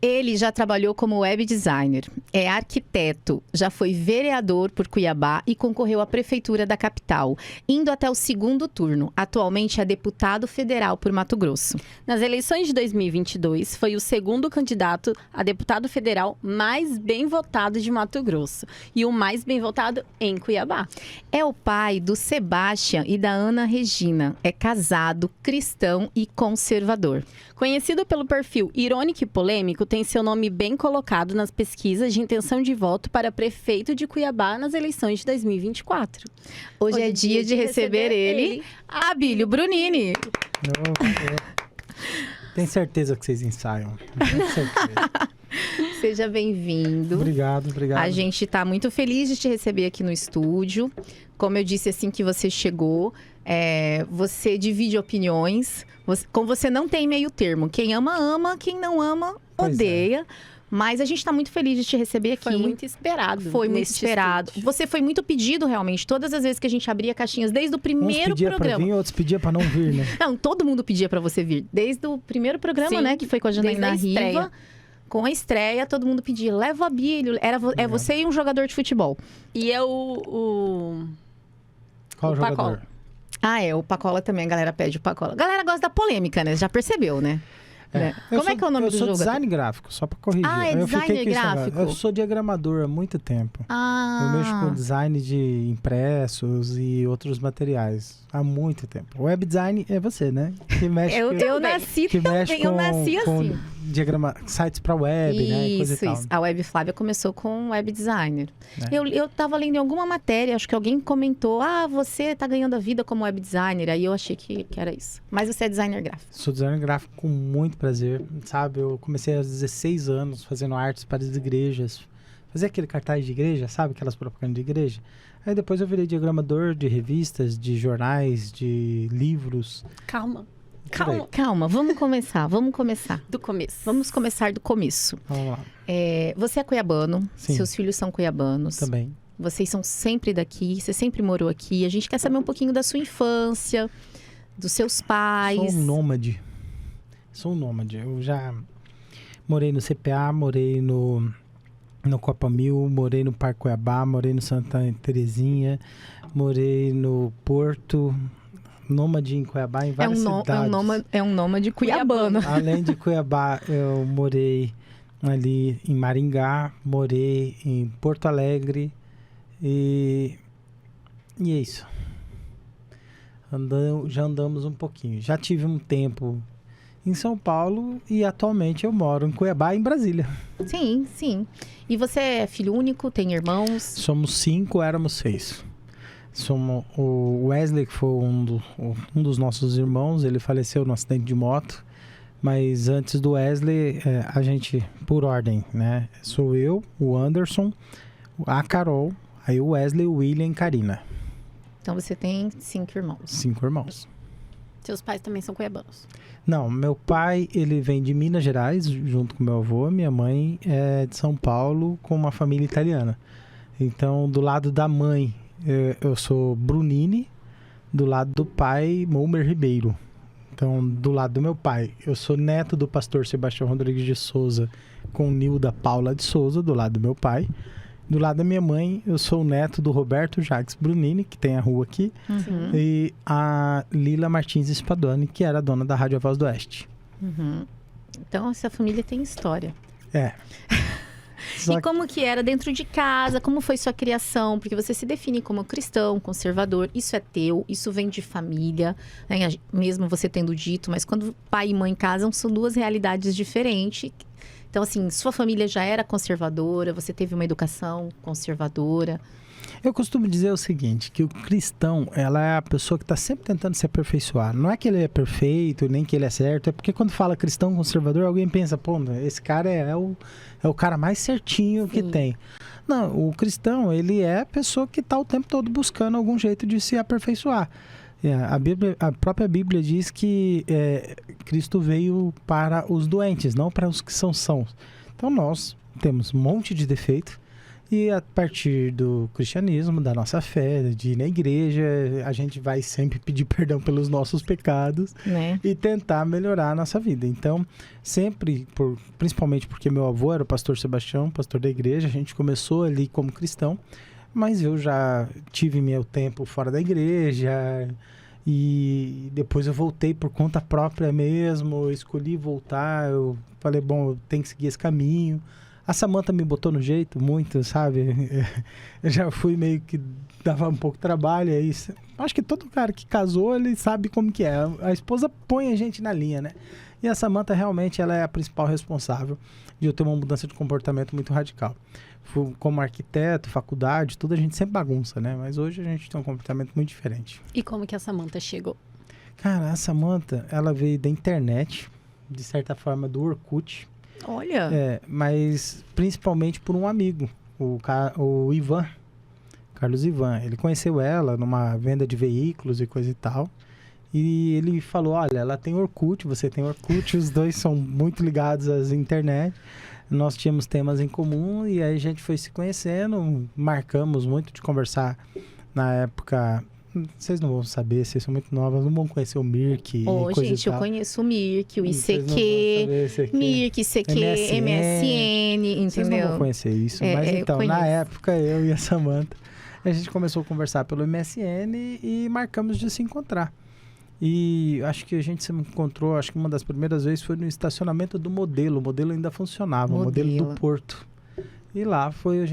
Ele já trabalhou como web designer, é arquiteto, já foi vereador por Cuiabá e concorreu à prefeitura da capital, indo até o segundo turno. Atualmente é deputado federal por Mato Grosso. Nas eleições de 2022, foi o segundo candidato a deputado federal mais bem votado de Mato Grosso e o mais bem votado em Cuiabá. É o pai do Sebastião e da Ana Regina. É casado, cristão e conservador. Conhecido pelo perfil irônico e polêmico, tem seu nome bem colocado nas pesquisas de intenção de voto para prefeito de Cuiabá nas eleições de 2024. Hoje é dia de receber ele, Abílio Brunini. Tenho certeza que vocês ensaiam. Tenho certeza. Seja bem-vindo. Obrigado. A gente está muito feliz de te receber aqui no estúdio. Como eu disse assim que você chegou, você divide opiniões. Com você não tem meio termo. Quem ama, ama. Quem não ama, odeia. Mas a gente está muito feliz de te receber aqui. Foi muito esperado. Foi muito esperado. Estúdio. Você foi muito pedido, realmente. Todas as vezes que a gente abria caixinhas, desde o primeiro Uns pedia programa. Pra vir, outros pedia pra não vir, né? Não, todo mundo pedia pra você vir. Desde o primeiro programa, Sim, né? Que foi com a Janaína Riva. Com a estreia, todo mundo pedia. Leva o Abílio. É você e um jogador de futebol. E é Qual o jogador? Pacola. O Pacola também. A galera pede o Pacola. A galera gosta da polêmica, né? Já percebeu, né? Como é que é o nome do jogo? Eu sou design gráfico, só pra corrigir. Ah, é designer gráfico? Eu sou diagramador há muito tempo. Eu mexo com design de impressos e outros materiais há muito tempo. Web design é você, né? Que mexe eu nasci que também, mexe eu nasci assim. Sites pra web, né? E coisa e tal. Isso. A Web Flávia começou com web designer. Eu tava lendo em alguma matéria, acho que alguém comentou, você tá ganhando a vida como web designer. Aí eu achei que era isso. Mas você é designer gráfico. Sou designer gráfico com muito prazer, sabe? Eu comecei aos 16 anos fazendo artes para as igrejas. Fazia aquele cartaz de igreja, sabe? Aquelas propagandas de igreja. Aí depois eu virei diagramador de revistas, de jornais, de livros. Calma. Vamos começar. Do começo. Vamos começar do começo. Vamos lá. Você é cuiabano, Sim. Seus filhos são cuiabanos. Também. Vocês são sempre daqui, você sempre morou aqui. A gente quer saber um pouquinho da sua infância, dos seus pais. Sou um nômade. Eu já morei no CPA, morei no Copa Mil, morei no Parque Cuiabá, morei no Santa Terezinha, morei no Porto, nômade em Cuiabá, em várias cidades. É um nômade cuiabano. Além de Cuiabá, eu morei ali em Maringá, morei em Porto Alegre e é isso. Já andamos um pouquinho. Já tive um tempo em São Paulo e atualmente eu moro em Cuiabá, em Brasília. Sim. E você é filho único, tem irmãos? Somos 5, éramos 6. O Wesley, que foi um dos nossos irmãos, ele faleceu num acidente de moto. Mas antes do Wesley, a gente, por ordem, né? Sou eu, o Anderson, a Carol, aí o Wesley, o William e Karina. Então você tem 5 irmãos. 5 irmãos. Seus pais também são cuiabanos? Não, meu pai, ele vem de Minas Gerais, junto com meu avô. Minha mãe é de São Paulo, com uma família italiana. Então, do lado da mãe, eu sou Brunini. Do lado do pai, Mulmer Ribeiro. Então, do lado do meu pai, eu sou neto do pastor Sebastião Rodrigues de Souza, com Nilda Paula de Souza, do lado do meu pai. Do lado da minha mãe, eu sou o neto do Roberto Jacques Brunini, que tem a rua aqui, e a Lila Martins Spadoni, que era a dona da Rádio A Voz do Oeste. Então, essa família tem história. E como que era dentro de casa? Como foi sua criação? Porque você se define como cristão, conservador. Isso é teu, isso vem de família, né? Mesmo você tendo dito. Mas quando pai e mãe casam, são duas realidades diferentes. Então, assim, sua família já era conservadora? Você teve uma educação conservadora? Eu costumo dizer o seguinte, que o cristão, ela é a pessoa que está sempre tentando se aperfeiçoar. Não é que ele é perfeito, nem que ele é certo. É porque quando fala cristão conservador, alguém pensa, esse cara é o cara mais certinho que tem. Não, o cristão, ele é a pessoa que está o tempo todo buscando algum jeito de se aperfeiçoar. A própria Bíblia diz que Cristo veio para os doentes, não para os que são sãos. Então nós temos um monte de defeito E a partir do cristianismo, da nossa fé, de ir na igreja, a gente vai sempre pedir perdão pelos nossos pecados, Né? e tentar melhorar a nossa vida. Então, sempre, principalmente porque meu avô era o pastor Sebastião, pastor da igreja, a gente começou ali como cristão, mas eu já tive meu tempo fora da igreja e depois eu voltei por conta própria mesmo, eu escolhi voltar, eu falei, bom, eu tenho que seguir esse caminho. A Samantha me botou no jeito muito, sabe? Eu já fui meio que dava um pouco de trabalho, é isso. Acho que todo cara que casou, ele sabe como que é. A esposa põe a gente na linha, né? E a Samantha realmente ela é a principal responsável de eu ter uma mudança de comportamento muito radical. Como arquiteto, faculdade, tudo a gente sempre bagunça, né? Mas hoje a gente tem um comportamento muito diferente. E como que a Samantha chegou? Cara, a Samantha, ela veio da internet, de certa forma do Orkut. Olha. Mas principalmente por um amigo, o Ivan, Carlos Ivan. Ele conheceu ela numa venda de veículos e coisa e tal. E ele falou, olha, ela tem Orkut, você tem Orkut, os dois são muito ligados às internet. Nós tínhamos temas em comum e aí a gente foi se conhecendo, marcamos muito de conversar na época. Vocês não vão saber, vocês são muito novas, não vão conhecer o Mirk e coisa Gente, e tal. eu conheço o Mirk, o Vocês não vão ICQ, saber esse aqui. Mirk, ICQ, MSN, Vocês não entendeu? vão conhecer isso, É, mas eu então, conheço. na época, eu e a Samantha, a gente começou a conversar pelo MSN e marcamos de se encontrar. E acho que a gente se encontrou, acho que uma das primeiras vezes foi no estacionamento do Modelo. O Modelo ainda funcionava, o Modelo do Porto. E lá foi os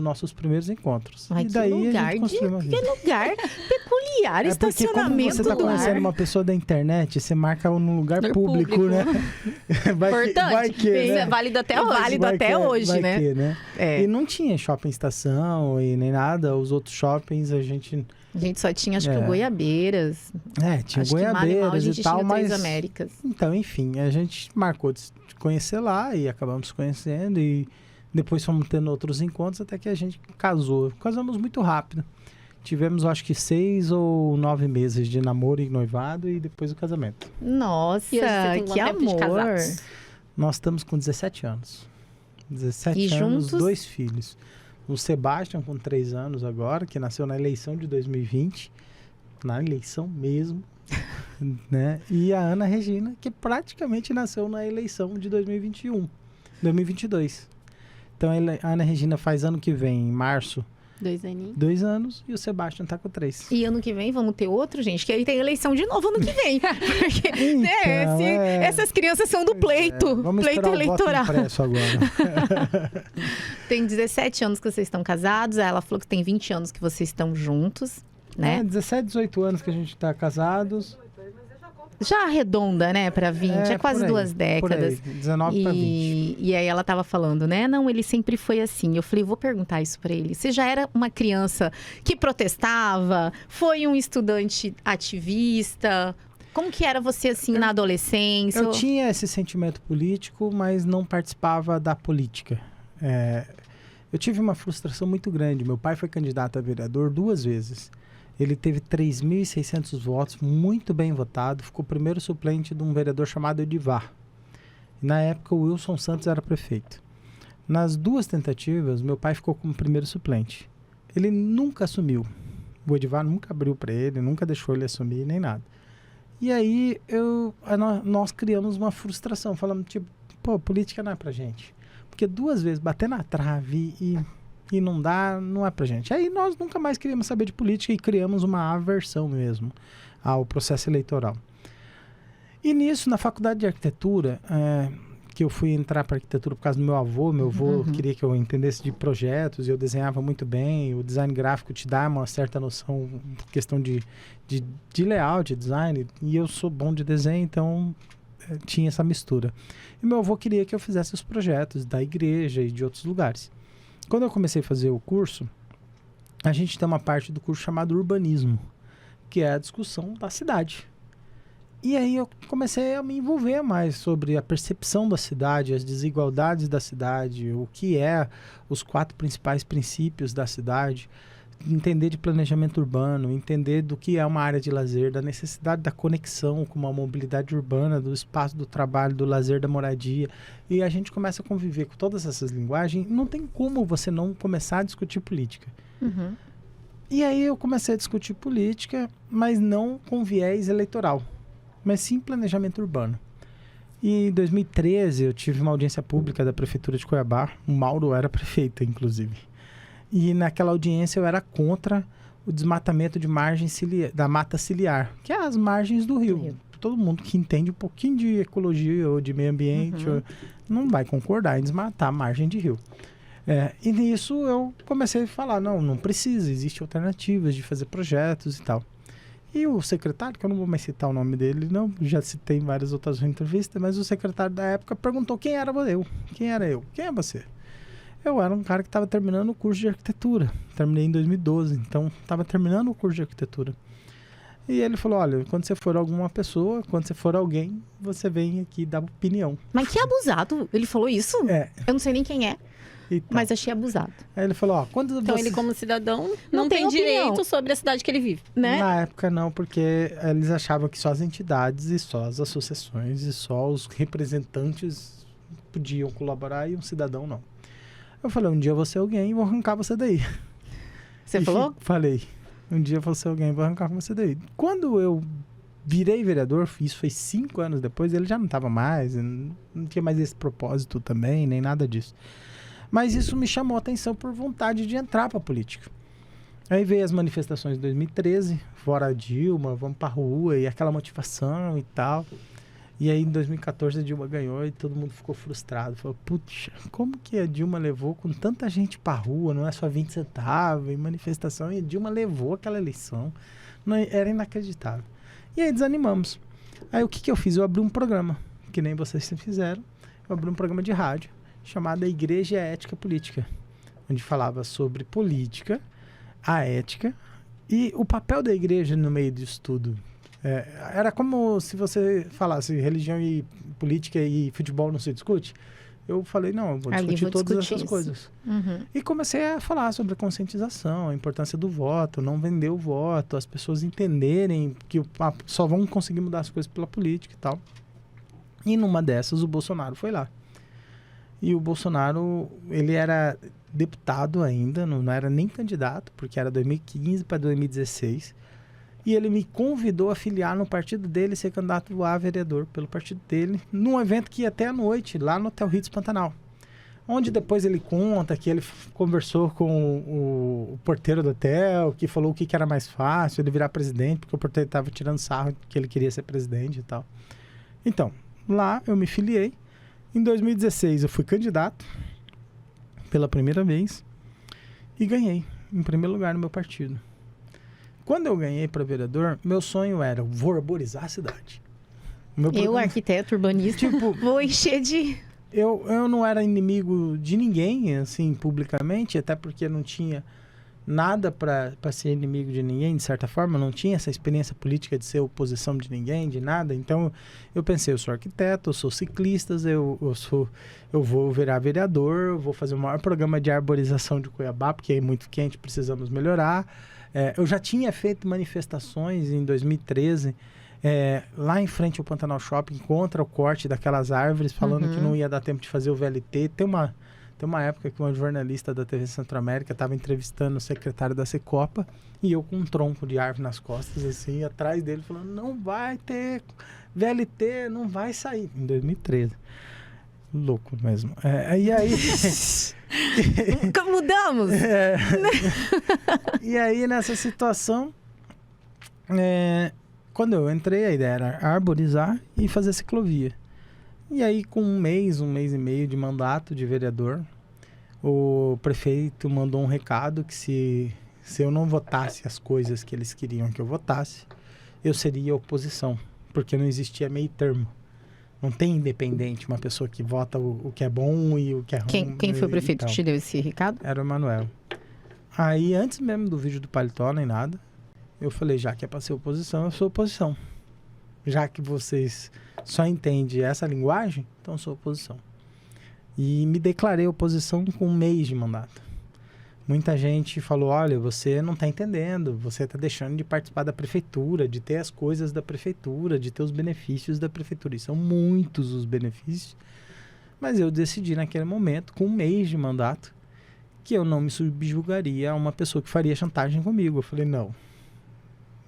nossos primeiros encontros. Ai, e daí que lugar, a gente construiu uma vida. que lugar peculiar, É porque como estacionamento você tá do conhecendo ar. uma pessoa da internet, você marca num lugar Lugar público, público. né? Importante. Vai que, Isso né? é válido até É hoje. válido até hoje, vai né? que, né? É. E não tinha shopping estação e nem nada. Os outros shoppings a gente... A gente só tinha, acho que É. o Goiabeiras. tinha Acho que mal Goiabeiras a gente e tal, tinha o mas... Três Américas. Então, enfim, a gente marcou de conhecer lá e acabamos conhecendo e depois fomos tendo outros encontros até que a gente casou. Casamos muito rápido. Tivemos, acho que 6 ou 9 meses de namoro e noivado e depois o casamento. Nossa, E hoje você tem que quanto tempo de amor. casados? Nós estamos com 17 anos. 17 E anos, juntos? 2 filhos. O Sebastian com 3 anos agora, que nasceu na eleição de 2020. Na eleição mesmo. Né? E a Ana Regina, que praticamente nasceu na eleição de 2022. Então a Ana Regina faz ano que vem, em março, 2 aninhos. 2 anos, e o Sebastian tá com 3. E ano que vem vamos ter outro, gente, que aí tem eleição de novo ano que vem. Porque, né, Então, essas crianças são do pleito. Vamos Pleito esperar o voto eleitoral. impresso agora. Tem 17 anos que vocês estão casados. Ela falou que tem 20 anos que vocês estão juntos, né? 17, 18 anos que a gente tá casados. Já arredonda, né, pra 20. É quase por aí, 2 décadas. Por aí, 19 para 20. E aí ela tava falando, né? Não, ele sempre foi assim. Eu falei, vou perguntar isso pra ele. Você já era uma criança que protestava? Foi um estudante ativista? Como que era você, assim, na adolescência? Eu tinha esse sentimento político, mas não participava da política. Eu tive uma frustração muito grande. Meu pai foi candidato a vereador 2 vezes. Ele teve 3.600 votos, muito bem votado. Ficou primeiro suplente de um vereador chamado Edivar. Na época, o Wilson Santos era prefeito. Nas 2 tentativas, meu pai ficou como primeiro suplente. Ele nunca assumiu. O Edivar nunca abriu para ele, nunca deixou ele assumir, nem nada. E aí, nós criamos uma frustração. Falamos, tipo, política não é pra gente. Porque 2 vezes bater na trave e não dá, não é pra gente. Aí nós nunca mais queríamos saber de política e criamos uma aversão mesmo ao processo eleitoral. E nisso, na faculdade de arquitetura, que eu fui entrar para arquitetura por causa do meu avô. Meu avô queria que eu entendesse de projetos e eu desenhava muito bem. O design gráfico te dá uma certa noção, questão de layout, design. E eu sou bom de desenho, então tinha essa mistura. E meu avô queria que eu fizesse os projetos da igreja e de outros lugares. Quando eu comecei a fazer o curso, a gente tem uma parte do curso chamado urbanismo, que é a discussão da cidade. E aí eu comecei a me envolver mais sobre a percepção da cidade, as desigualdades da cidade, o que é os 4 principais princípios da cidade. entender de planejamento urbano, entender do que é uma área de lazer, da necessidade da conexão com uma mobilidade urbana, do espaço do trabalho, do lazer, da moradia. E a gente começa a conviver com todas essas linguagens, não tem como você não começar a discutir política. Uhum. E aí eu comecei a discutir política, mas não com viés eleitoral, mas sim planejamento urbano. E em 2013 eu tive uma audiência pública da Prefeitura de Cuiabá, o Mauro era prefeito, inclusive. E naquela audiência eu era contra o desmatamento de da mata ciliar, que é as margens do rio. Todo mundo que entende um pouquinho de ecologia ou de meio ambiente não vai concordar em desmatar a margem de rio. E nisso eu comecei a falar, não precisa, existem alternativas de fazer projetos e tal. E o secretário, que eu não vou mais citar o nome dele, não, já citei em várias outras entrevistas, mas o secretário da época perguntou quem era eu. Quem é você? Eu era um cara que estava terminando o curso de arquitetura. Terminei em 2012, então estava terminando o curso de arquitetura. E ele falou, olha, quando você for alguma pessoa, quando você for alguém, você vem aqui dar opinião. Mas que abusado, ele falou isso? Eu não sei nem quem é. Então, mas achei abusado. Aí ele falou, quando então você... ele como cidadão não tem direito sobre a cidade que ele vive, né? Na época não, porque eles achavam que só as entidades e só as associações e só os representantes podiam colaborar e um cidadão não. Eu falei, um dia eu vou ser alguém e vou arrancar você daí. Você falou? Falei, um dia eu vou ser alguém e vou arrancar você daí. Quando eu virei vereador, isso foi 5 anos depois, ele já não estava mais, não tinha mais esse propósito também, nem nada disso. Mas isso me chamou a atenção por vontade de entrar para a política. Aí veio as manifestações de 2013, fora a Dilma, vamos para a rua, e aquela motivação e tal. E aí em 2014 a Dilma ganhou e todo mundo ficou frustrado. Falou, putz, como que a Dilma levou com tanta gente para a rua, não é só 20 centavos, e manifestação, e a Dilma levou aquela eleição. Não, era inacreditável. E aí desanimamos. Aí o que eu fiz? Eu abri um programa, que nem vocês fizeram. Eu abri um programa de rádio, chamada Igreja e a Ética Política, onde falava sobre política, a ética e o papel da igreja no meio disso tudo. Era como se você falasse religião e política e futebol não se discute. Eu falei, não, eu vou discutir todas essas coisas. E comecei a falar sobre a conscientização, a importância do voto, não vender o voto, as pessoas entenderem que só vão conseguir mudar as coisas pela política e tal. E numa dessas o Bolsonaro foi lá. E o Bolsonaro, ele era deputado ainda, não era nem candidato, porque era 2015 para 2016. E ele me convidou a filiar no partido dele, ser candidato a vereador pelo partido dele, num evento que ia até à noite, lá no Hotel Ritz Pantanal. Onde depois ele conta que ele conversou com o porteiro do hotel, que falou o que era mais fácil, ele virar presidente, porque o porteiro estava tirando sarro que ele queria ser presidente e tal. Então, lá eu me filiei. Em 2016 eu fui candidato pela primeira vez e ganhei em primeiro lugar no meu partido. Quando eu ganhei para vereador, meu sonho era, vou arborizar a cidade. Arquiteto, urbanista, vou encher de... Eu não era inimigo de ninguém, assim, publicamente, até porque não tinha nada para ser inimigo de ninguém, de certa forma, não tinha essa experiência política de ser oposição de ninguém, de nada. Então, eu pensei, eu sou arquiteto, eu sou ciclista, eu vou virar vereador, eu vou fazer o maior programa de arborização de Cuiabá, porque é muito quente, precisamos melhorar. Eu já tinha feito manifestações em 2013, lá em frente ao Pantanal Shopping, contra o corte daquelas árvores, falando que não ia dar tempo de fazer o VLT. Tem uma época que uma jornalista da TV Centro-América estava entrevistando o secretário da Secopa e eu com um tronco de árvore nas costas, assim, atrás dele, falando, não vai ter VLT, não vai sair. Em 2013. Louco mesmo. E aí... Mudamos! E aí, nessa situação, quando eu entrei, a ideia era arborizar e fazer ciclovia. E aí, com um mês e meio de mandato de vereador, o prefeito mandou um recado que se eu não votasse as coisas que eles queriam que eu votasse, eu seria oposição, porque não existia meio termo. Não tem independente, uma pessoa que vota o que é bom e o que é ruim. Quem foi o prefeito que te deu esse recado? Era o Emanuel. Aí, antes mesmo do vídeo do paletó, nem nada, eu falei, já que é para ser oposição, eu sou oposição. Já que vocês só entendem essa linguagem, então eu sou oposição. E me declarei oposição com um mês de mandato. Muita gente falou, olha, você não está entendendo, você está deixando de participar da prefeitura, de ter as coisas da prefeitura, de ter os benefícios da prefeitura. E são muitos os benefícios. Mas eu decidi naquele momento, com 1 mês de mandato, que eu não me subjugaria a uma pessoa que faria chantagem comigo. Eu falei, não.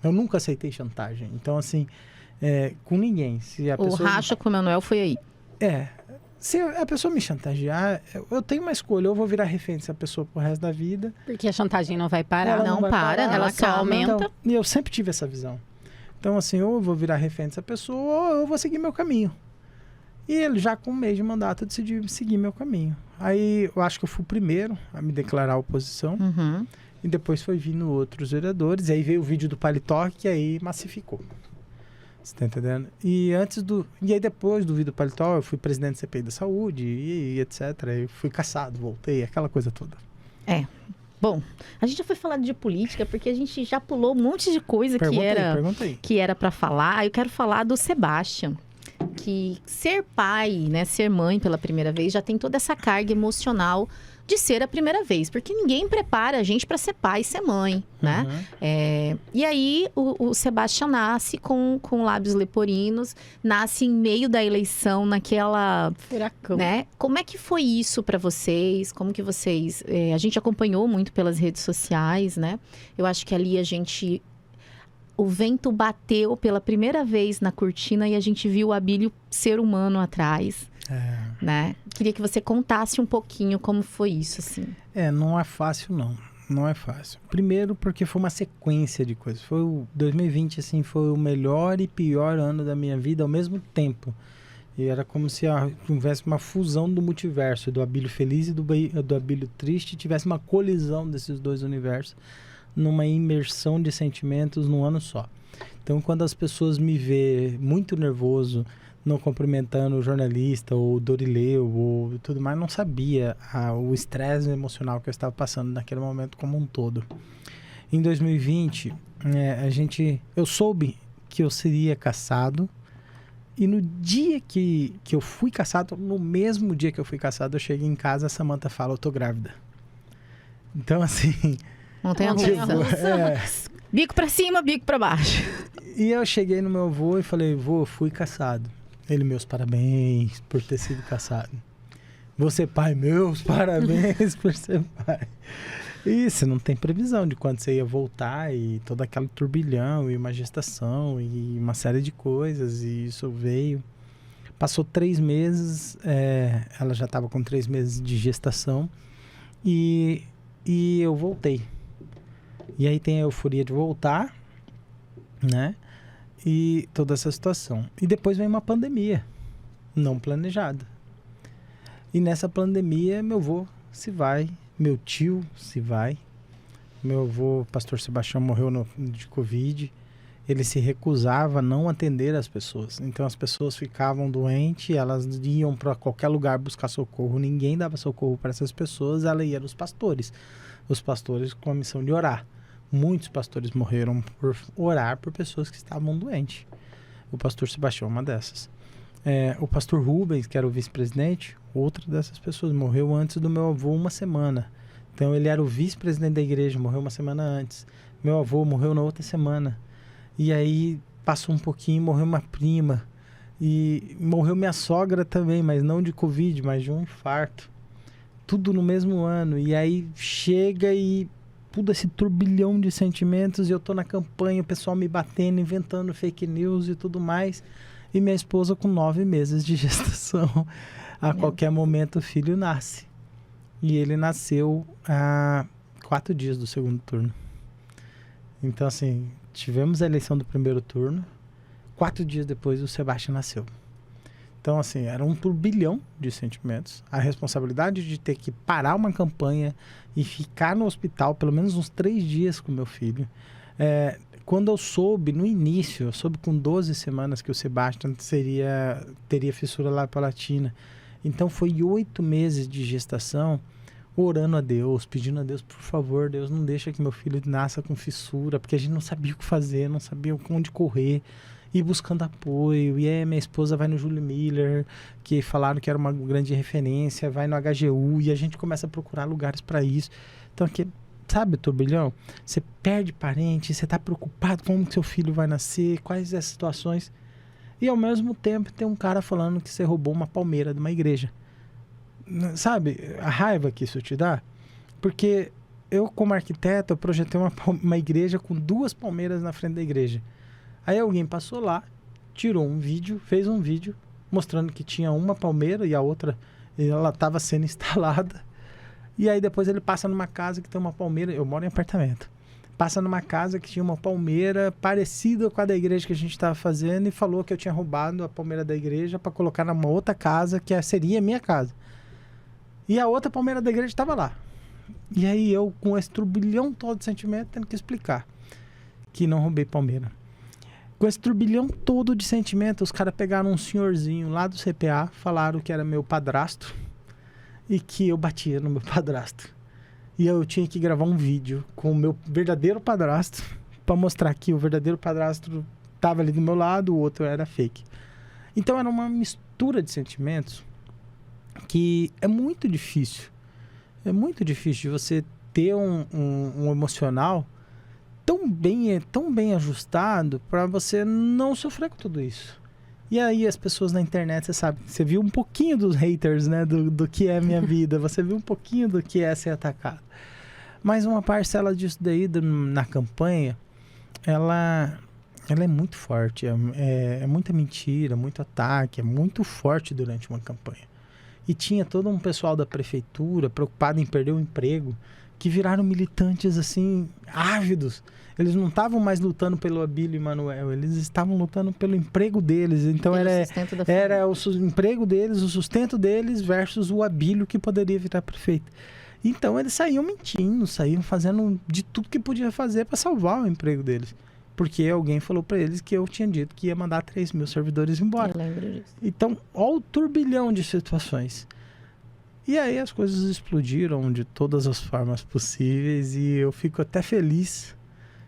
Eu nunca aceitei chantagem. Então, assim, com ninguém. Se a O pessoa... racha com o Manuel foi aí. Se a pessoa me chantagear, eu tenho uma escolha. Eu vou virar refém dessa pessoa pro resto da vida. Porque a chantagem não vai parar. Ela não vai para, parar, ela só calma. aumenta. Então, e eu sempre tive essa visão. Então, assim, ou eu vou virar refém dessa pessoa, ou eu vou seguir meu caminho. E ele, já com 1 mês de mandato, eu decidi seguir meu caminho. Aí, eu acho que eu fui o primeiro a me declarar oposição. Uhum. E depois foi vindo outros vereadores. E aí veio o vídeo do Paletó, que aí massificou. Você tá entendendo? E aí depois do vídeo do Paletó, eu fui presidente do CPI da Saúde e etc. Eu fui cassado, voltei, aquela coisa toda. Bom, a gente já foi falar de política porque a gente já pulou um monte de coisa Perguntei. que era para falar. Eu quero falar do Sebastian, que ser pai, né, ser mãe pela primeira vez já tem toda essa carga emocional de ser a primeira vez, porque ninguém prepara a gente para ser pai e ser mãe, né? Uhum. E aí o Sebastian nasce com lábios leporinos, nasce em meio da eleição, naquela Furacão. né? Como é que foi isso para vocês? Como que vocês... a gente acompanhou muito pelas redes sociais, né? Eu acho que ali o vento bateu pela primeira vez na cortina e a gente viu o Abílio ser humano atrás, né? Queria que você contasse um pouquinho como foi isso, assim. Não é fácil, não. Não é fácil. Primeiro porque foi uma sequência de coisas. 2020, assim, foi o melhor e pior ano da minha vida ao mesmo tempo. E era como se houvesse uma fusão do multiverso, do Abílio feliz e do Abílio triste, tivesse uma colisão desses dois universos, numa imersão de sentimentos num ano só. Então, quando as pessoas me vê muito nervoso, não cumprimentando o jornalista, ou o Dorileu, ou tudo mais, não sabia o estresse emocional que eu estava passando naquele momento como um todo. Em 2020, eu soube que eu seria cassado, e no dia que eu fui cassado, no mesmo dia que eu fui cassado, eu cheguei em casa, a Samantha fala, eu tô grávida. Então, assim... Montanha-russa. Bico pra cima, bico pra baixo. E eu cheguei no meu avô e falei, vô, fui cassado. Ele, meus parabéns por ter sido cassado. Você, pai, meus parabéns por ser pai. E você não tem previsão de quando você ia voltar e todo aquele turbilhão e uma gestação e uma série de coisas. E isso veio. Passou 3 meses, ela já estava com 3 meses de gestação e eu voltei. E aí tem a euforia de voltar, né? E toda essa situação. E depois vem uma pandemia, não planejada. E nessa pandemia, meu avô se vai, meu tio se vai. Meu avô, pastor Sebastião, morreu de Covid. Ele se recusava a não atender as pessoas. Então as pessoas ficavam doentes, elas iam para qualquer lugar buscar socorro. Ninguém dava socorro para essas pessoas, ela ia nos pastores. Os pastores com a missão de orar. Muitos pastores morreram por orar por pessoas que estavam doentes. O pastor Sebastião é uma dessas. O pastor Rubens, que era o vice-presidente, outra dessas pessoas, morreu antes do meu avô 1 semana. Então ele era o vice-presidente da igreja, morreu 1 semana antes. Meu avô morreu na outra semana. E aí passou um pouquinho, morreu uma prima. E morreu minha sogra também, mas não de Covid, mas de um infarto. Tudo no mesmo ano. E aí chega e tudo esse turbilhão de sentimentos, e eu tô na campanha, o pessoal me batendo, inventando fake news e tudo mais, e minha esposa com 9 meses de gestação. A qualquer momento o filho nasce. E ele nasceu há 4 dias do segundo turno. Então, assim, tivemos a eleição do primeiro turno, 4 dias depois o Sebastião nasceu. Então, assim, era um turbilhão de sentimentos. A responsabilidade de ter que parar uma campanha e ficar no hospital pelo menos uns 3 dias com meu filho. Quando eu soube, no início, eu soube com 12 semanas que o Sebastião teria fissura labial-palatina. Então, foi 8 meses de gestação, orando a Deus, pedindo a Deus, por favor, Deus, não deixa que meu filho nasça com fissura, porque a gente não sabia o que fazer, não sabia onde correr. e buscando apoio. E aí minha esposa vai no Júlio Miller, que falaram que era uma grande referência, vai no HGU, e a gente começa a procurar lugares para isso. Então aqui, sabe o turbilhão? Você perde parente, você tá preocupado como que seu filho vai nascer, quais as situações. E ao mesmo tempo tem um cara falando que você roubou uma palmeira de uma igreja. Sabe a raiva que isso te dá? Porque eu, como arquiteto, eu projetei uma igreja com 2 palmeiras na frente da igreja. Aí alguém passou lá, tirou um vídeo, fez um vídeo mostrando que tinha uma palmeira e a outra, ela estava sendo instalada. E aí depois ele passa numa casa que tem uma palmeira, eu moro em apartamento. Passa numa casa que tinha uma palmeira parecida com a da igreja que a gente estava fazendo e falou que eu tinha roubado a palmeira da igreja para colocar numa outra casa que seria a minha casa. E a outra palmeira da igreja estava lá. E aí eu, com esse turbilhão todo de sentimento, tendo que explicar que não roubei palmeira. Com esse turbilhão todo de sentimento, os caras pegaram um senhorzinho lá do CPA, falaram que era meu padrasto e que eu batia no meu padrasto. E eu tinha que gravar um vídeo com o meu verdadeiro padrasto para mostrar que o verdadeiro padrasto estava ali do meu lado, o outro era fake. Então era uma mistura de sentimentos que é muito difícil. É muito difícil de você ter um emocional tão bem ajustado para você não sofrer com tudo isso. E aí as pessoas na internet, você sabe, você viu um pouquinho dos haters, né, do que é minha vida, você viu um pouquinho do que é ser atacado. Mas uma parcela disso daí na campanha, ela é muito forte, é muita mentira, muito ataque, é muito forte durante uma campanha. E tinha todo um pessoal da prefeitura preocupado em perder o emprego, que viraram militantes assim, ávidos. Eles não estavam mais lutando pelo Abílio e Manuel, eles estavam lutando pelo emprego deles. Então era o emprego deles, o sustento deles versus o Abílio que poderia virar prefeito. Então eles saíam mentindo, saíam fazendo de tudo que podia fazer para salvar o emprego deles. Porque alguém falou para eles que eu tinha dito que ia mandar 3 mil servidores embora. Eu lembro disso. Então, olha o turbilhão de situações. E aí as coisas explodiram de todas as formas possíveis e eu fico até feliz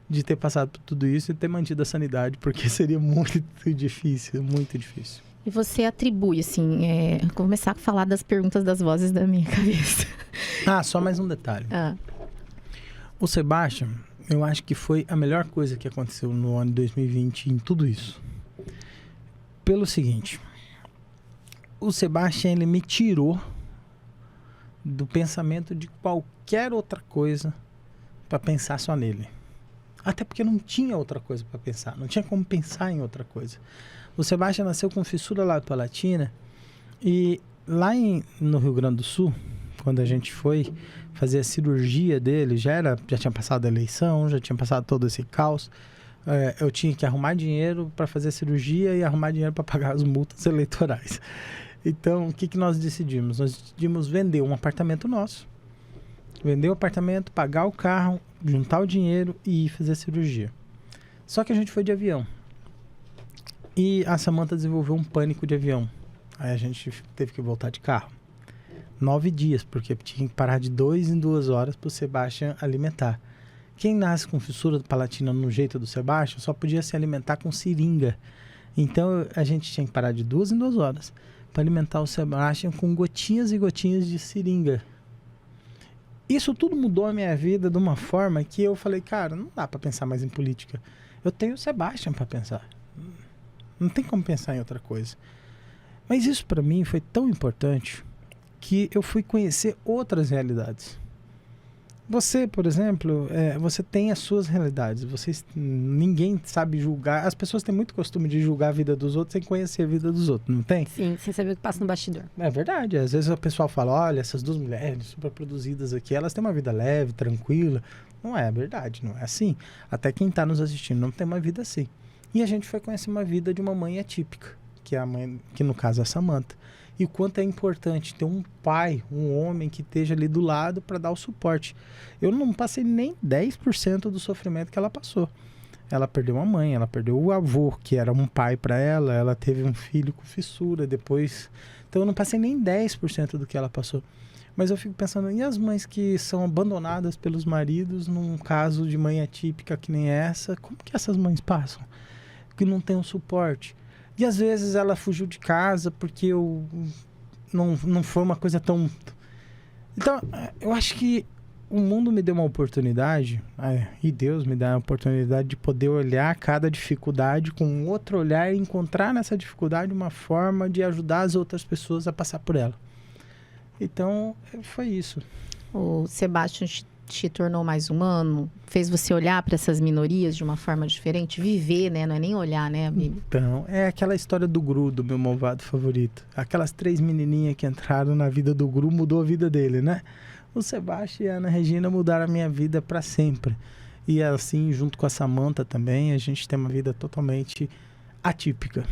de ter passado por tudo isso e ter mantido a sanidade, porque seria muito difícil, muito difícil. E você atribui, assim, começar a falar das perguntas das vozes da minha cabeça. Só mais um detalhe. Ah. O Sebastião, eu acho que foi a melhor coisa que aconteceu no ano de 2020 em tudo isso. Pelo seguinte, o Sebastião, ele me tirou do pensamento de qualquer outra coisa para pensar só nele. Até porque não tinha outra coisa para pensar, não tinha como pensar em outra coisa. O Sebastião nasceu com fissura labiopalatina e lá no Rio Grande do Sul, quando a gente foi fazer a cirurgia dele, já tinha passado a eleição, já tinha passado todo esse caos. Eu tinha que arrumar dinheiro para fazer a cirurgia e arrumar dinheiro para pagar as multas eleitorais. Então, o que nós decidimos? Nós decidimos vender um apartamento nosso, vender o apartamento, pagar o carro, juntar o dinheiro e ir fazer a cirurgia. Só que a gente foi de avião. E a Samantha desenvolveu um pânico de avião. Aí a gente teve que voltar de carro. 9 dias, porque tinha que parar de 2 em 2 horas para o Sebastião alimentar. Quem nasce com fissura palatina no jeito do Sebastião só podia se alimentar com seringa. Então a gente tinha que parar de 2 em 2 horas para alimentar o Sebastião com gotinhas e gotinhas de seringa. Isso tudo mudou a minha vida de uma forma que eu falei, cara, não dá para pensar mais em política. Eu tenho o Sebastião para pensar. Não tem como pensar em outra coisa. Mas isso para mim foi tão importante que eu fui conhecer outras realidades. Você, por exemplo, você tem as suas realidades. Ninguém sabe julgar. As pessoas têm muito costume de julgar a vida dos outros sem conhecer a vida dos outros, não tem? Sim, sem saber o que passa no bastidor. É verdade. Às vezes o pessoal fala, olha, essas 2 mulheres super produzidas aqui, elas têm uma vida leve, tranquila. Não é verdade, não é assim. Até quem está nos assistindo não tem uma vida assim. E a gente foi conhecer uma vida de uma mãe atípica, que é a mãe, que no caso é a Samantha. E o quanto é importante ter um pai, um homem que esteja ali do lado para dar o suporte. Eu não passei nem 10% do sofrimento que ela passou. Ela perdeu a mãe, ela perdeu o avô, que era um pai para ela, ela teve um filho com fissura depois. Então eu não passei nem 10% do que ela passou. Mas eu fico pensando, e as mães que são abandonadas pelos maridos num caso de mãe atípica que nem essa, como que essas mães passam? que não tem um suporte. E às vezes ela fugiu de casa porque não foi uma coisa tão... Então, eu acho que o mundo me deu uma oportunidade, e Deus me dá a oportunidade de poder olhar cada dificuldade com outro olhar e encontrar nessa dificuldade uma forma de ajudar as outras pessoas a passar por ela. Então, foi isso. O Sebastião te tornou mais humano? Fez você olhar para essas minorias de uma forma diferente? Viver, né? Não é nem olhar, né, amigo? Então, é aquela história do Gru, do meu malvado favorito. Aquelas 3 menininhas que entraram na vida do Gru, mudou a vida dele, né? O Sebastião e a Ana Regina mudaram a minha vida para sempre. E assim, junto com a Samantha também, a gente tem uma vida totalmente atípica.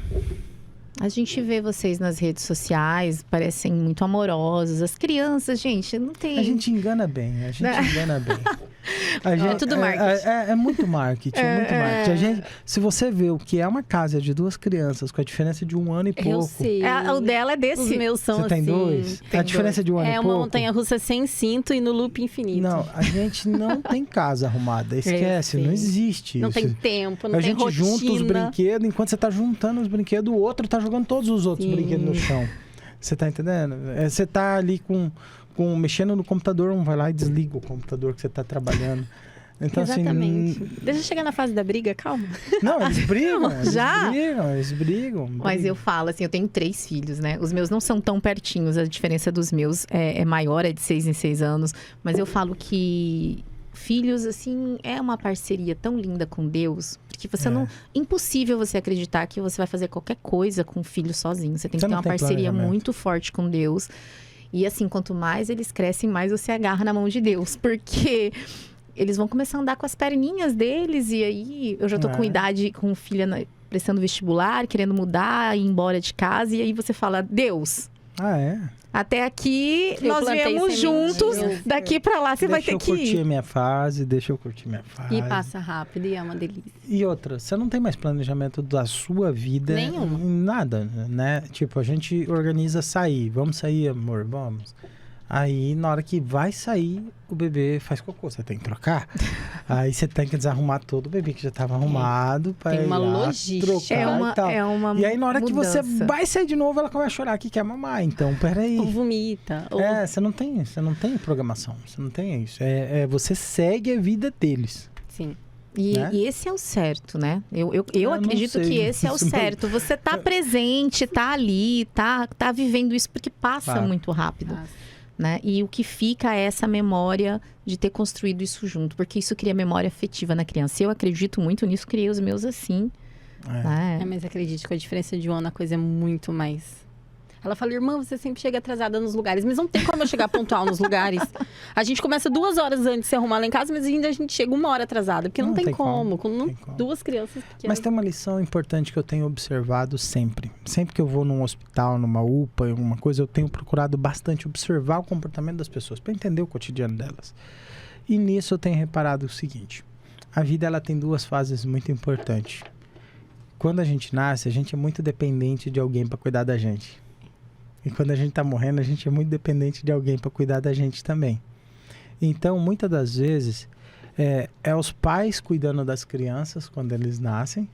A gente vê vocês nas redes sociais, parecem muito amorosos. As crianças, gente, não tem... A gente engana bem, engana bem. É tudo marketing. É muito marketing, muito marketing. Se você vê o que é uma casa de 2 crianças, com a diferença de 1 ano e pouco... Eu sei. O dela é desse. Os meus são Você tem assim, 2? A diferença de 1 ano e pouco... É uma montanha-russa sem cinto e no loop infinito. Não, a gente não tem casa arrumada. Esquece, não existe não isso. Tem tempo, não a tem rotina. A gente junta os brinquedos, enquanto você tá juntando os brinquedos, o outro tá jogando todos os outros brinquedos no chão. Você tá entendendo? Você tá ali mexendo no computador, um vai lá e desliga o computador que você tá trabalhando. Então, exatamente. Assim, deixa eu chegar na fase da briga, calma. Não, eles brigam. Já? Eles brigam. Mas eu falo assim, eu tenho 3 filhos, né? Os meus não são tão pertinhos, a diferença dos meus é maior, é de 6 em 6 anos. Mas eu falo que filhos, assim, é uma parceria tão linda com Deus. Porque você não... Impossível você acreditar que você vai fazer qualquer coisa com um filho sozinho. Você tem que ter uma parceria muito forte com Deus. E assim, quanto mais eles crescem, mais você agarra na mão de Deus. Porque... eles vão começar a andar com as perninhas deles. E aí, eu já tô com idade, com filha prestando vestibular, querendo mudar, ir embora de casa. E aí você fala, Deus, até aqui nós viemos juntos. Daqui pra lá você vai ter que ir. Deixa eu curtir minha fase. E passa rápido e é uma delícia. E outra, você não tem mais planejamento da sua vida. Nenhum. Nada, né? Tipo, a gente organiza sair. Vamos sair, amor? Vamos. Aí, na hora que vai sair, o bebê faz cocô. Você tem que trocar. Aí, você tem que desarrumar todo o bebê que já estava arrumado. Tem uma logística. E aí, na hora que você vai sair de novo, ela começa a chorar que quer mamar. Então, peraí. Ou vomita. Você não tem programação. Você não tem isso. Você segue a vida deles. Sim. E esse é o certo, né? Eu acredito que esse é o certo. Você tá presente, tá ali, tá vivendo isso, porque passa muito rápido. Né? E o que fica é essa memória de ter construído isso junto, porque isso cria memória afetiva na criança. Eu acredito muito nisso, criei os meus assim. Né? Mas acredite, com a diferença de 1 ano, a coisa é muito mais... Ela fala, irmã, você sempre chega atrasada nos lugares. Mas não tem como eu chegar pontual nos lugares. A gente começa 2 horas antes de se arrumar lá em casa, mas ainda a gente chega 1 hora atrasada. Porque não tem como. Com 2 crianças pequenas. Mas tem uma lição importante que eu tenho observado sempre. Sempre que eu vou num hospital, numa UPA, alguma coisa, eu tenho procurado bastante observar o comportamento das pessoas, para entender o cotidiano delas. E nisso eu tenho reparado o seguinte. A vida, ela tem 2 fases muito importantes. Quando a gente nasce, a gente é muito dependente de alguém para cuidar da gente. E quando a gente tá morrendo, a gente é muito dependente de alguém para cuidar da gente também. Então, muitas das vezes, é os pais cuidando das crianças quando eles nascem,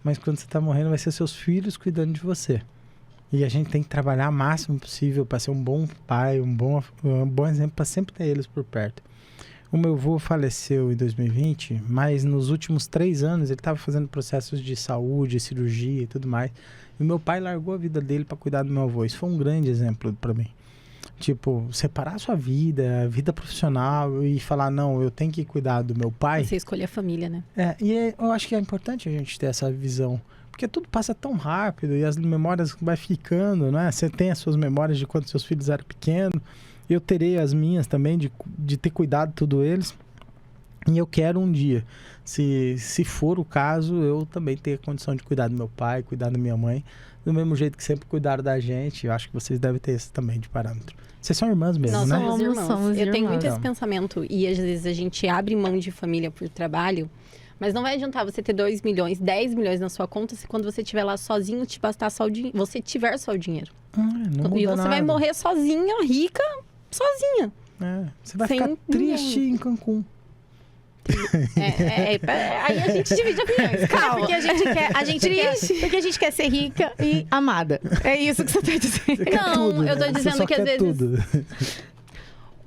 mas quando você tá morrendo, vai ser seus filhos cuidando de você. E a gente tem que trabalhar o máximo possível para ser um bom pai, um bom exemplo, para sempre ter eles por perto. O meu avô faleceu em 2020, mas nos últimos 3 anos ele estava fazendo processos de saúde, cirurgia e tudo mais. E meu pai largou a vida dele para cuidar do meu avô. Isso foi um grande exemplo para mim. Tipo, separar a sua vida, a vida profissional e falar, não, eu tenho que cuidar do meu pai. Você escolher a família, né? Eu acho que é importante a gente ter essa visão. Porque tudo passa tão rápido e as memórias vai ficando, né? Você tem as suas memórias de quando seus filhos eram pequenos. Eu terei as minhas também, de ter cuidado de tudo eles. E eu quero um dia, se for o caso, eu também ter a condição de cuidar do meu pai, cuidar da minha mãe, do mesmo jeito que sempre cuidaram da gente. Eu acho que vocês devem ter esse também de parâmetro. Vocês são irmãs mesmo, né? Somos irmãos. Eu tenho muito esse Então. pensamento. E às vezes a gente abre mão de família por trabalho. Mas não vai adiantar você ter 2 milhões, 10 milhões na sua conta se quando você estiver lá sozinho, te bastar só o dinheiro. Você tiver só o dinheiro. Não E muda você vai nada. morrer sozinha, rica, sozinha. Você vai Sem ficar triste em Cancún. Aí a gente divide opiniões. Calma. Porque porque a gente quer ser rica e amada. É isso que você tá dizendo. Não, Tudo, eu tô né? Você dizendo só que às quer vezes tudo.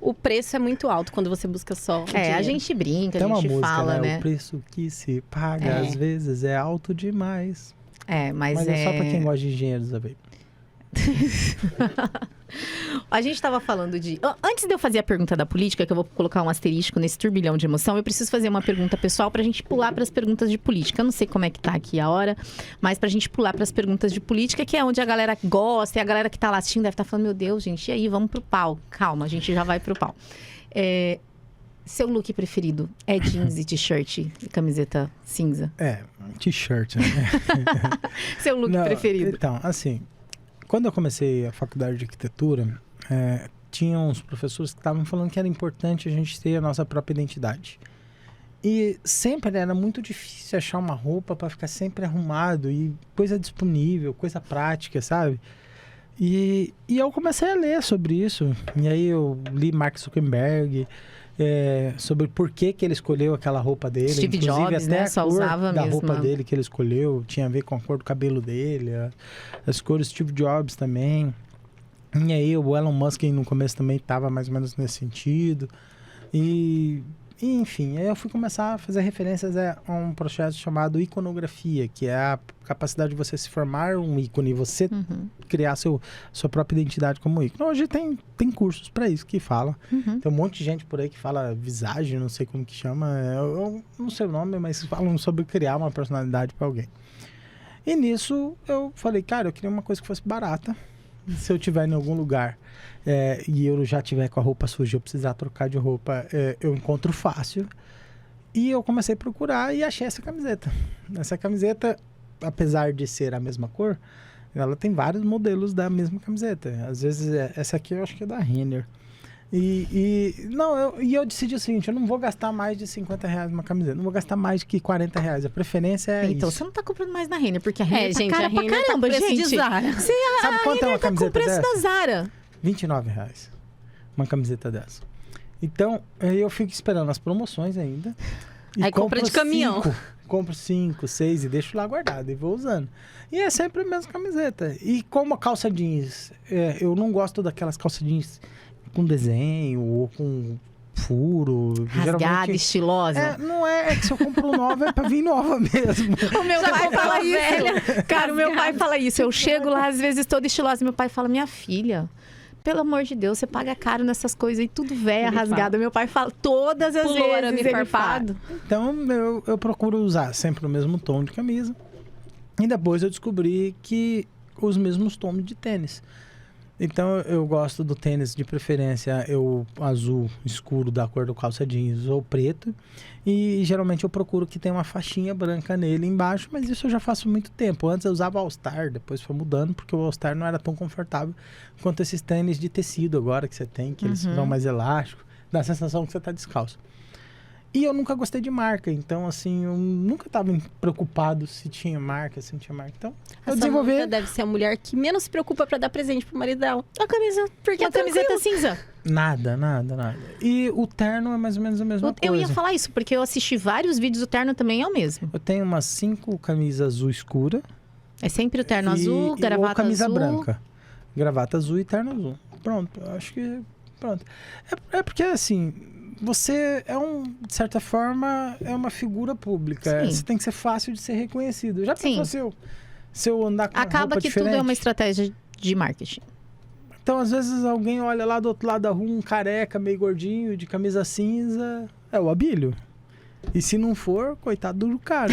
o preço é muito alto quando você busca só o A dinheiro. gente brinca, Tem a uma gente música, fala, né? O preço que se paga, É. às vezes, é alto demais. Mas é só pra quem gosta de dinheiro, sabe? A gente tava falando de... Antes de eu fazer a pergunta da política, que eu vou colocar um asterisco nesse turbilhão de emoção, eu preciso fazer uma pergunta pessoal pra gente pular pras perguntas de política. Eu não sei como é que tá aqui a hora, mas pra gente pular pras perguntas de política, que é onde a galera gosta, e a galera que tá lá assistindo deve estar falando, meu Deus, gente, e aí, vamos pro pau. Calma, a gente já vai pro pau. Seu look preferido é jeans e t-shirt e camiseta cinza? T-shirt, né? Seu look preferido? Então, assim, quando eu comecei a faculdade de arquitetura, tinha uns professores que estavam falando que era importante a gente ter a nossa própria identidade. E sempre era muito difícil achar uma roupa para ficar sempre arrumado e coisa disponível, coisa prática, sabe? E eu comecei a ler sobre isso. E aí eu li Mark Zuckerberg, sobre por que ele escolheu aquela roupa dele. Steve Inclusive, Jobs, até né? a Só cor usava da mesmo. roupa dele que ele escolheu tinha a ver com a cor do cabelo dele, as cores Steve Jobs também. E aí o Elon Musk no começo também estava mais ou menos nesse sentido. E enfim, aí eu fui começar a fazer referências a um processo chamado iconografia, que é a capacidade de você se formar um ícone e você criar sua própria identidade como ícone. Hoje tem cursos para isso que fala. Tem um monte de gente por aí que fala visagem, não sei como que chama, eu não sei o nome, mas falam sobre criar uma personalidade para alguém. E nisso eu falei, cara, eu queria uma coisa que fosse barata. Se eu estiver em algum lugar e eu já tiver com a roupa suja, eu precisar trocar de roupa, eu encontro fácil. E eu comecei a procurar e achei essa camiseta. Essa camiseta, apesar de ser a mesma cor, ela tem vários modelos da mesma camiseta. Às vezes, essa aqui eu acho que é da Renner. Eu decidi o seguinte, eu não vou gastar mais de R$50 numa camiseta. Não vou gastar mais que R$40. A preferência é Então, isso. você não tá comprando mais na Renner, porque a Renner tá gente, cara a pra Renner caramba, tá preço gente. de Zara. Sabe quanto é uma Tá com camiseta o preço dessa? da Zara. R$29. Uma camiseta dessa. Então, eu fico esperando as promoções ainda. E Aí compra de caminhão. Compro 5, 6 e deixo lá guardado e vou usando. E é sempre a mesma camiseta. E como a calça jeans, eu não gosto daquelas calças jeans com desenho ou com furo. Rasgada, Geralmente, estilosa. não é que se eu compro nova é pra vir nova mesmo. O meu pai fala isso. velha, Cara, o meu pai fala isso. Eu chego lá, às vezes, toda estilosa. Meu pai fala, minha filha, pelo amor de Deus, você paga caro nessas coisas aí, tudo velha, Ele rasgada. fala. Meu pai fala todas as Pulou vezes. arame ele farpado. Então, eu procuro usar sempre o mesmo tom de camisa. E depois eu descobri que os mesmos tons de tênis. Então, eu gosto do tênis de preferência, azul escuro da cor do calça jeans ou preto. E geralmente eu procuro que tenha uma faixinha branca nele embaixo, mas isso eu já faço há muito tempo. Antes eu usava All-Star, depois foi mudando, porque o All-Star não era tão confortável quanto esses tênis de tecido agora que você tem, que eles são mais elásticos, dá a sensação que você está descalço. E eu nunca gostei de marca, então assim, eu nunca estava preocupado se tinha marca, se não tinha marca. Então, eu desenvolvi... Samantha deve ser a mulher que menos se preocupa pra dar presente pro marido dela. A camisa, Porque uma camiseta tranquilo. cinza. Nada. E o terno é mais ou menos a mesma Eu coisa. ia falar isso, porque eu assisti vários vídeos, o terno também é o mesmo. Eu tenho umas 5 camisas azul escura. É sempre o terno azul, ou gravata camisa azul. branca. Gravata azul e terno azul. Pronto, eu acho que... Pronto. É porque, assim, você de certa forma, é uma figura pública. Sim. Você tem que ser fácil de ser reconhecido. Já Sim. pensou se eu andar com uma Acaba roupa que diferente? tudo é uma estratégia de marketing. Então, às vezes, alguém olha lá do outro lado da rua, um careca, meio gordinho, de camisa cinza. É o Abílio. E se não for, coitado do cara.